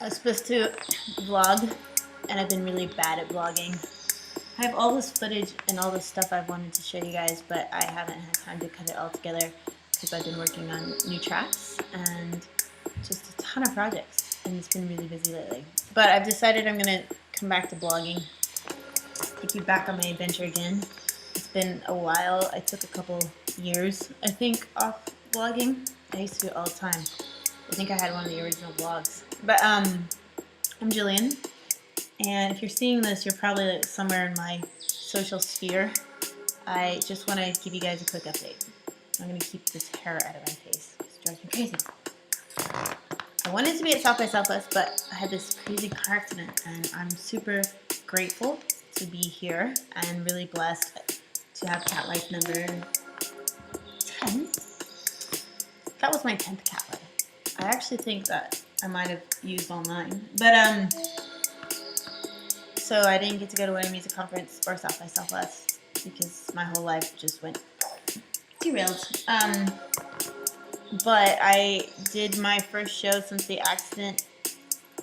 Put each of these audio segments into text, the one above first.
I was supposed to vlog, and I've been really bad at vlogging. I have all this footage and all this stuff I've wanted to show you guys, but I haven't had time to cut it all together because I've been working on new tracks and just a ton of projects, and it's been really busy lately. But I've decided I'm going to come back to blogging, take you back on my adventure again. It's been a while. I took a couple years, I think, off vlogging. I used to do it all the time. I think I had one of the original vlogs. But I'm Jillian, and if you're seeing this, you're probably somewhere in my social sphere. I just want to give you guys a quick update. I'm going to keep this hair out of my face. It's driving me crazy. I wanted to be at South by Southwest, but I had this crazy car accident, and I'm super grateful to be here and really blessed to have cat life number 10. That was my 10th cat life. I actually think that I might have used all 9. But, so I didn't get to go to Winter Music Conference or South by Southwest because my whole life just went derailed. But I did my first show since the accident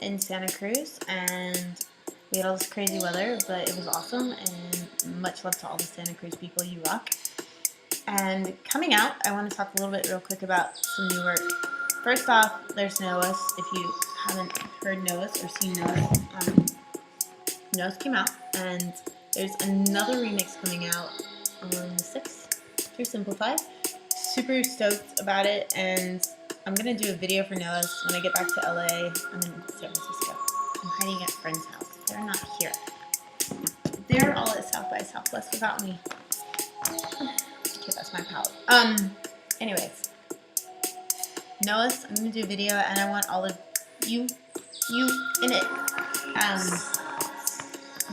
in Santa Cruz, and we had all this crazy weather, but it was awesome, and much love to all the Santa Cruz people. You rock. And coming out, I want to talk a little bit real quick about some new work. First off, there's Noah's. If you haven't heard Noah's or seen Noah's, Noah's came out, and there's another remix coming out on the 6th through Simplify. Super stoked about it, and I'm going to do a video for Noah's when I get back to LA. I'm in San Francisco. I'm hiding at a friend's house. They're not here. They're all at South by Southwest without me. Okay, that's my palette. Anyways. Noah's, I'm going to do a video, and I want all of you in it.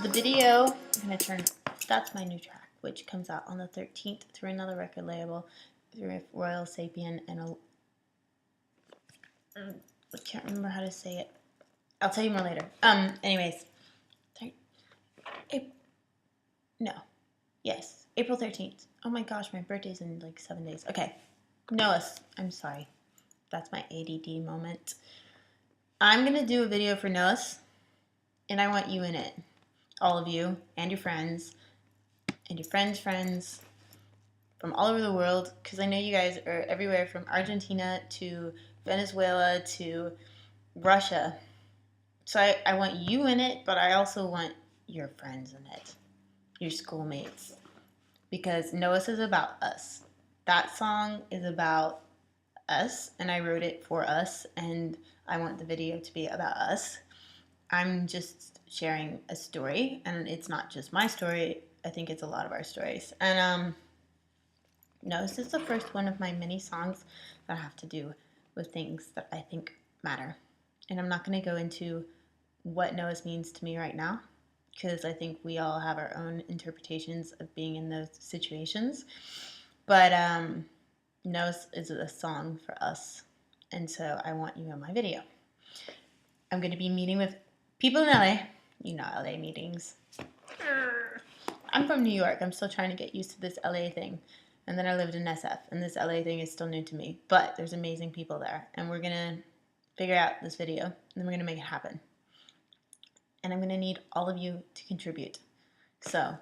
The video, I'm going to turn, that's my new track, which comes out on the 13th through another record label, through Royal Sapien, and I can't remember how to say it. I'll tell you more later. Anyways. April 13th. Oh my gosh, my birthday's in like 7 days. Okay. Noah's, I'm sorry. That's my ADD moment. I'm going to do a video for Noah's, and I want you in it. All of you, and your friends, and your friends' friends, from all over the world, because I know you guys are everywhere from Argentina to Venezuela to Russia. So I want you in it, but I also want your friends in it, your schoolmates, because Noah's is about us. That song is about us, and I wrote it for us, and I want the video to be about us. I'm just sharing a story, and it's not just my story. I think it's a lot of our stories. And no, this is the first one of my many songs that have to do with things that I think matter. And I'm not going to go into what Noah's means to me right now, because I think we all have our own interpretations of being in those situations. But Noah's is a song for us, and so I want you in my video. I'm going to be meeting with people in LA. You know LA meetings. I'm from New York. I'm still trying to get used to this LA thing. And then I lived in SF, and this LA thing is still new to me. But there's amazing people there, and we're going to figure out this video, and then we're going to make it happen. And I'm going to need all of you to contribute. So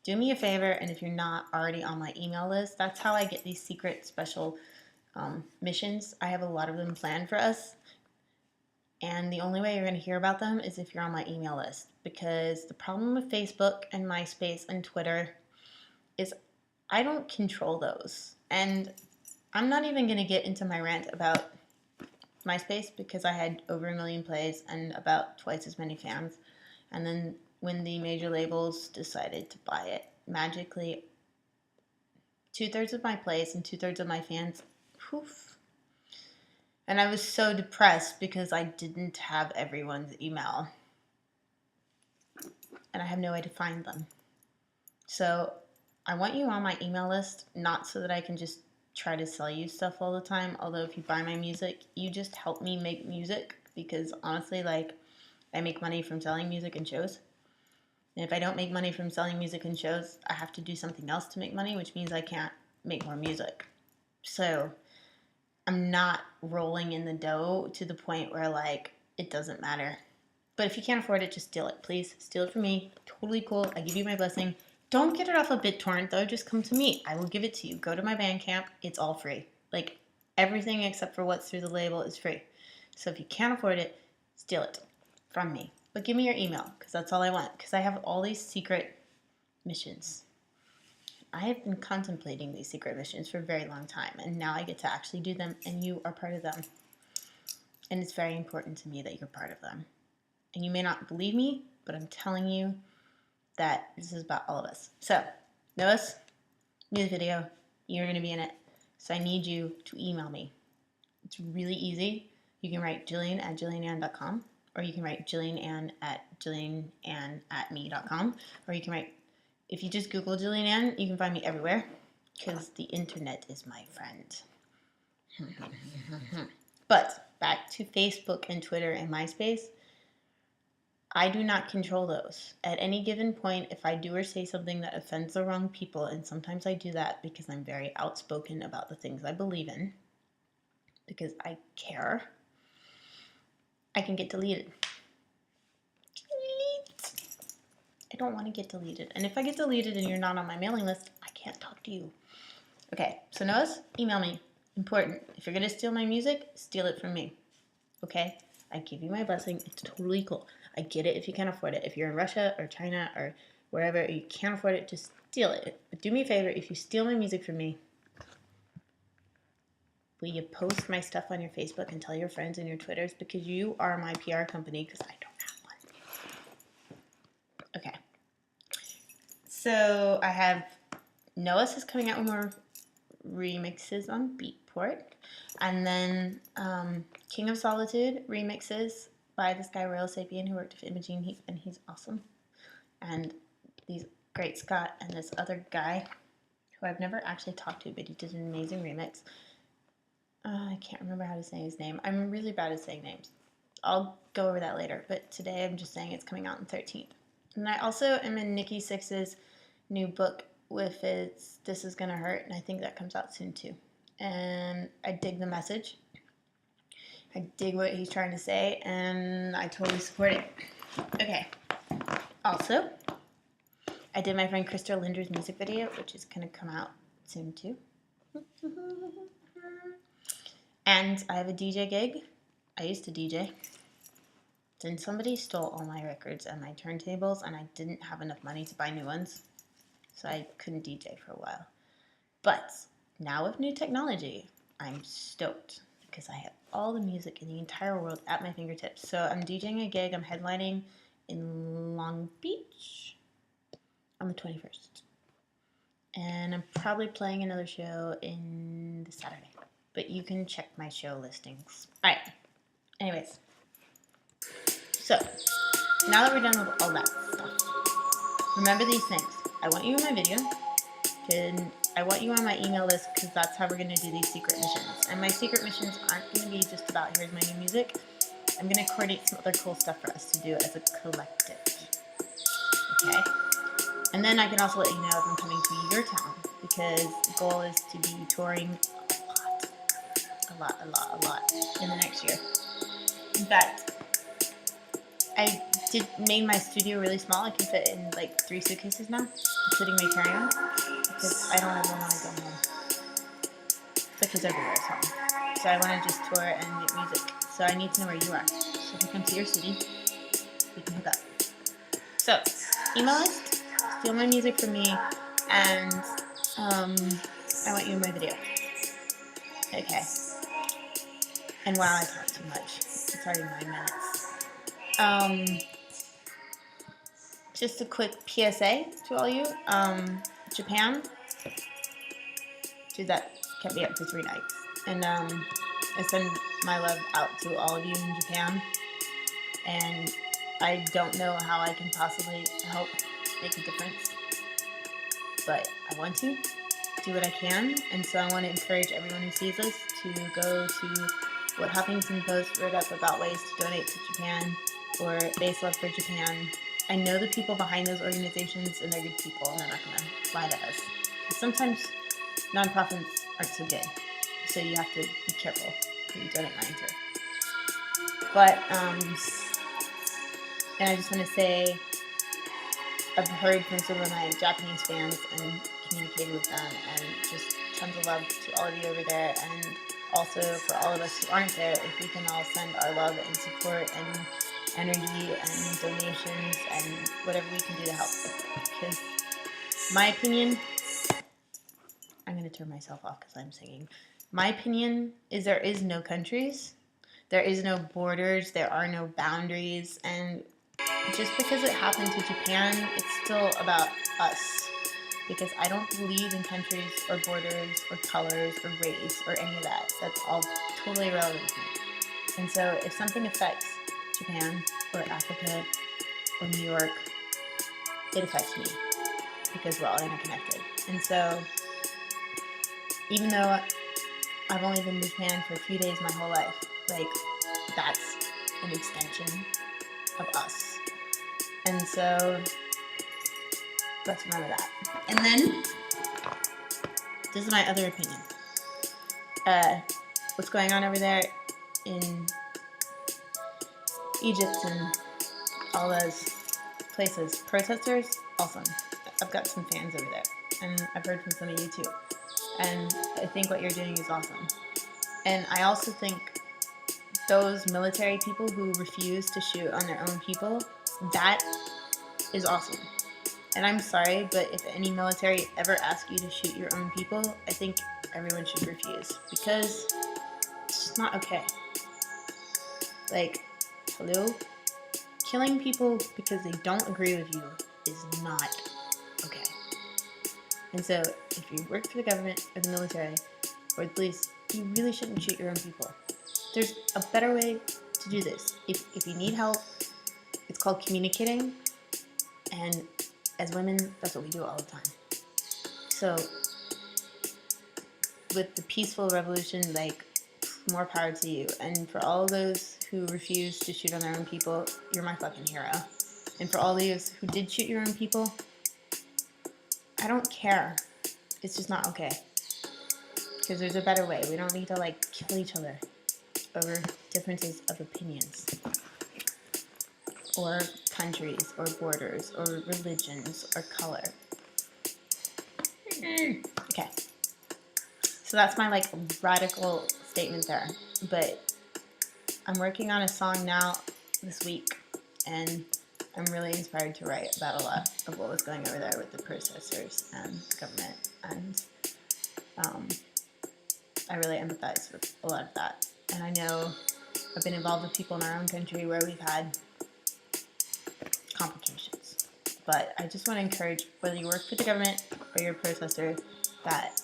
do me a favor, and if you're not already on my email list, that's how I get these secret special missions. I have a lot of them planned for us, and the only way you're going to hear about them is if you're on my email list, because the problem with Facebook and MySpace and Twitter is I don't control those. And I'm not even going to get into my rant about MySpace because I had over 1 million plays and about twice as many fans. And then when the major labels decided to buy it, magically 2/3 of my plays and 2/3 of my fans, poof. And I was so depressed because I didn't have everyone's email. And I have no way to find them. So I want you on my email list, not so that I can just try to sell you stuff all the time. Although if you buy my music, you just help me make music, because honestly, like, I make money from selling music and shows. And if I don't make money from selling music and shows, I have to do something else to make money, which means I can't make more music. So I'm not rolling in the dough to the point where, like, It doesn't matter. But if you can't afford it, just steal it. Please, steal it from me. Totally cool. I give you my blessing. Don't get it off of BitTorrent, though. Just come to me. I will give it to you. Go to my Bandcamp. It's all free. Like, everything except for what's through the label is free. So if you can't afford it, steal it from me. But give me your email, because that's all I want. Because I have all these secret missions. I have been contemplating these secret missions for a very long time, and now I get to actually do them, and you are part of them. And it's very important to me that you're part of them. And you may not believe me, but I'm telling you that this is about all of us. So, Noah's music video, you're going to be in it. So I need you to email me. It's really easy. You can write Jillian at jillianann.com, or you can write Jillian at jillianann@me.com, or you can write, if you just Google Jillian Ann, you can find me everywhere, because the internet is my friend. But back to Facebook and Twitter and MySpace. I do not control those. At any given point, if I do or say something that offends the wrong people, and sometimes I do that because I'm very outspoken about the things I believe in, because I care, I can get deleted. I don't want to get deleted. And if I get deleted and you're not on my mailing list, I can't talk to you. Okay, so Noah's, email me. Important. If you're going to steal my music, steal it from me. Okay? I give you my blessing. It's totally cool. I get it if you can't afford it. If you're in Russia or China or wherever you can't afford it, just steal it. But do me a favor, if you steal my music from me, will you post my stuff on your Facebook and tell your friends and your Twitters, because you are my PR company, because I don't have one. Okay. So I have Noah's is coming out with more remixes on Beatport. And then King of Solitude remixes by this guy, Royal Sapien, who worked with Imogene, and he's awesome. And these Great Scott and this other guy, who I've never actually talked to, but he did an amazing remix. I can't remember how to say his name. I'm really bad at saying names. I'll go over that later, but today I'm just saying it's coming out on the 13th. And I also am in Nikki Sixx's new book with its This Is Gonna Hurt, and I think that comes out soon too. And I dig the message. I dig what he's trying to say, and I totally support it. Okay. Also, I did my friend Krista Linder's music video, which is gonna come out soon too. And I have a DJ gig. I used to DJ. Then somebody stole all my records and my turntables, and I didn't have enough money to buy new ones, so I couldn't DJ for a while. But now with new technology, I'm stoked because I have all the music in the entire world at my fingertips. So I'm DJing a gig. I'm headlining in Long Beach on the 21st. And I'm probably playing another show in the Saturday. But you can check my show listings. All right. Anyways. So, now that we're done with all that stuff, remember these things. I want you in my video. And I want you on my email list, because that's how we're going to do these secret missions. And my secret missions aren't going to be just about here's my new music. I'm going to coordinate some other cool stuff for us to do as a collective. Okay? And then I can also let you know if I'm coming to your town, because the goal is to be touring a lot in the next year. In fact, I made my studio really small. I can fit in like 3 suitcases now, including my carry-on, because I don't ever want to go home, because everywhere is home. So I want to just tour and make music. So I need to know where you are. So if you come to your city, we can hook up. So, email us, steal my music from me, and I want you in my video. Okay. And wow, I talk too much. It's already 9 minutes. Just a quick PSA to all you. Japan. Dude, that kept me up for 3 nights. And I send my love out to all of you in Japan. And I don't know how I can possibly help make a difference. But I want to do what I can. And so I want to encourage everyone who sees this to go to what Huffington Post wrote up about ways to donate to Japan, or Base Love for Japan. I know the people behind those organizations, and they're good people, and they're not going to lie to us. Because sometimes nonprofits aren't so good, so you have to be careful who you donate money to. But, and I just want to say, I've heard from some of my Japanese fans and communicated with them, and just tons of love to all of you over there, and also for all of us who aren't there, if we can all send our love and support and energy and donations and whatever we can do to help. Because my opinion, I'm going to turn myself off because I'm singing. My opinion is there is no countries, there is no borders, there are no boundaries, and just because it happened to Japan, it's still about us. Because I don't believe in countries or borders or colors or race or any of that. That's all totally irrelevant to me. And so if something affects Japan or Africa or New York, it affects me because we're all interconnected. And so even though I've only been to Japan for a few days my whole life, like, that's an extension of us. And so let's remember that. And then, this is my other opinion. What's going on over there in Egypt and all those places. Protesters, awesome. I've got some fans over there. And I've heard from some of you too. And I think what you're doing is awesome. And I also think those military people who refuse to shoot on their own people, that is awesome. And I'm sorry, but if any military ever asks you to shoot your own people, I think everyone should refuse. Because it's just not okay. Like, hello? Killing people because they don't agree with you is not okay. And so, if you work for the government or the military or the police, you really shouldn't shoot your own people. There's a better way to do this. If you need help, it's called communicating. And as women, that's what we do all the time. So, with the peaceful revolution, like, more power to you. And for all those who refuse to shoot on their own people, you're my fucking hero. And for all those who did shoot your own people, I don't care. It's just not okay. Because there's a better way. We don't need to, like, kill each other over differences of opinions. Or countries, or borders, or religions, or color. Okay. So that's my, like, radical statement there. But I'm working on a song now this week, and I'm really inspired to write about a lot of what was going over there with the protesters and the government, and I really empathize with a lot of that. And I know I've been involved with people in our own country where we've had complications. But I just want to encourage, whether you work for the government or you're a protester, that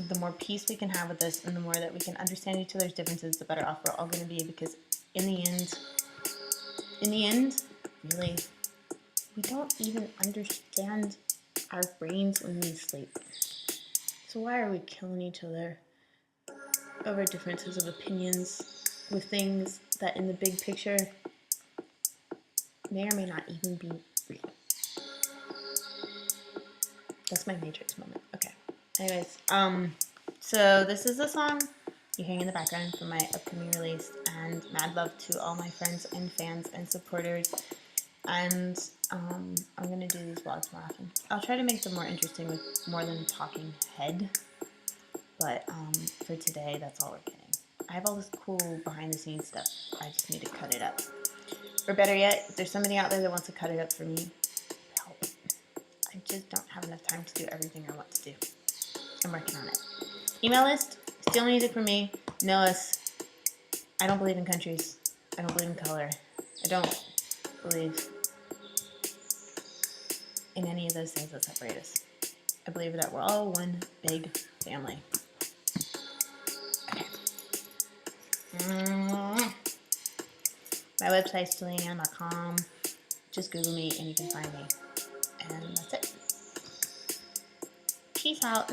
the more peace we can have with this and the more that we can understand each other's differences, the better off we're all going to be. Because in the end, really, we don't even understand our brains when we sleep. So why are we killing each other over differences of opinions with things that in the big picture may or may not even be real? That's my Matrix moment. Okay. Anyways, so this is the song you're hearing in the background from my upcoming release, and mad love to all my friends and fans and supporters. And I'm gonna do these vlogs more often. I'll try to make them more interesting with more than talking head. But for today, that's all we're getting. I have all this cool behind the scenes stuff. I just need to cut it up. Or better yet, if there's somebody out there that wants to cut it up for me, help. I just don't have enough time to do everything I want to do. I'm working on it. Email list, steal music from me, know us. I don't believe in countries. I don't believe in color. I don't believe in any of those things that separate us. I believe that we're all one big family. Okay. My website's Jillian.com. Just Google me and you can find me. And that's it. Peace out.